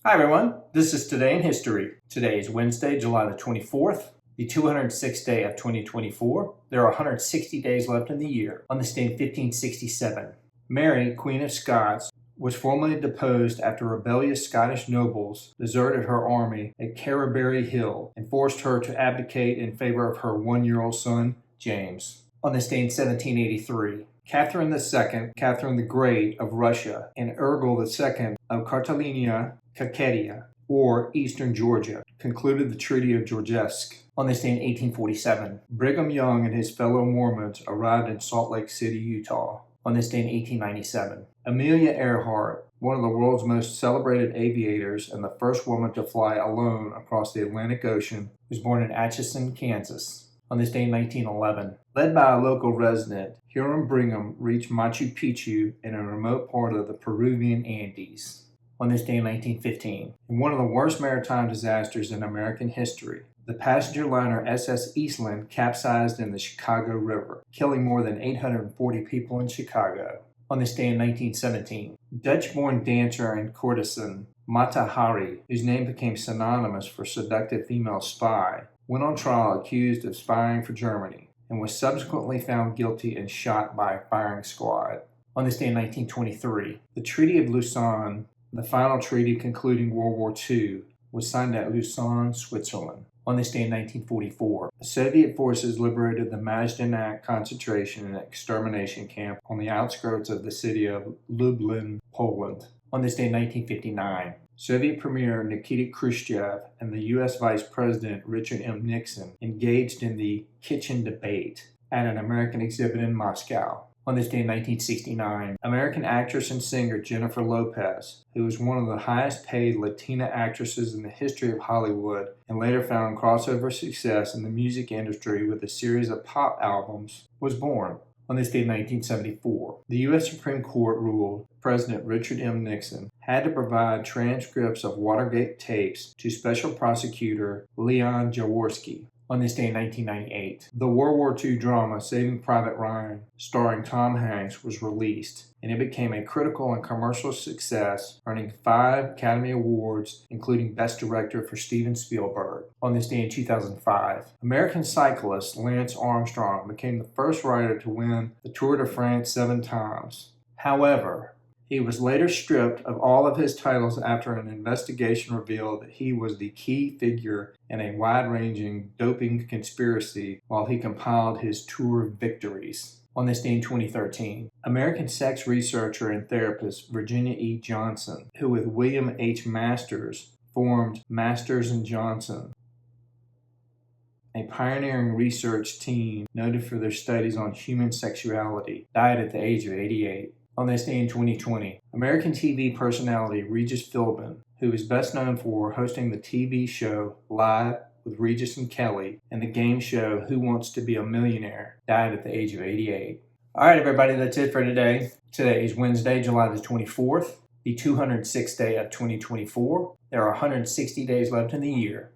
Hi everyone, this is Today in History. Today is Wednesday, July the 24th, the 206th day of 2024. There are 160 days left in the year. On this day in 1567, Mary, Queen of Scots, was formally deposed after rebellious Scottish nobles deserted her army at Carberry Hill and forced her to abdicate in favor of her one-year-old son, James. On this day in 1783, Catherine II, Catherine the Great of Russia, and Ergil II of Kaketia, or Eastern Georgia, concluded the Treaty of Georgievsk. On this day in 1847, Brigham Young and his fellow Mormons arrived in Salt Lake City, Utah. On this day in 1897, Amelia Earhart, one of the world's most celebrated aviators and the first woman to fly alone across the Atlantic Ocean, was born in Atchison, Kansas. On this day in 1911, led by a local resident, Hiram Brigham reached Machu Picchu in a remote part of the Peruvian Andes. On this day in 1915, in one of the worst maritime disasters in American history, the passenger liner SS Eastland capsized in the Chicago River, killing more than 840 people in Chicago. On this day in 1917, Dutch-born dancer and courtesan Mata Hari, whose name became synonymous for seductive female spy, went on trial accused of spying for Germany and was subsequently found guilty and shot by a firing squad. On this day in 1923, the Treaty of Lausanne, the final treaty concluding World War II, was signed at Lausanne, Switzerland. On this day in 1944, the Soviet forces liberated the Majdanek concentration and extermination camp on the outskirts of the city of Lublin, Poland. On this day in 1959, Soviet Premier Nikita Khrushchev and the U.S. Vice President Richard M. Nixon engaged in the kitchen debate at an American exhibit in Moscow. On this day in 1969, American actress and singer Jennifer Lopez, who was one of the highest paid Latina actresses in the history of Hollywood and later found crossover success in the music industry with a series of pop albums, was born. On this day in 1974, the U.S. Supreme Court ruled President Richard M. Nixon had to provide transcripts of Watergate tapes to Special Prosecutor Leon Jaworski. On this day in 1998, the World War II drama Saving Private Ryan, starring Tom Hanks, was released, and it became a critical and commercial success, earning 5 Academy Awards, including Best Director for Steven Spielberg. On this day in 2005, American cyclist Lance Armstrong became the first rider to win the Tour de France 7 times. However, he was later stripped of all of his titles after an investigation revealed that he was the key figure in a wide-ranging doping conspiracy while he compiled his Tour victories. On this day in 2013, American sex researcher and therapist Virginia E. Johnson, who with William H. Masters formed Masters and Johnson, a pioneering research team noted for their studies on human sexuality, died at the age of 88. On this day in 2020, American TV personality Regis Philbin, who is best known for hosting the TV show Live with Regis and Kelly and the game show Who Wants to Be a Millionaire, died at the age of 88. All right, everybody, that's it for today. Today is Wednesday, July the 24th, the 206th day of 2024. There are 160 days left in the year.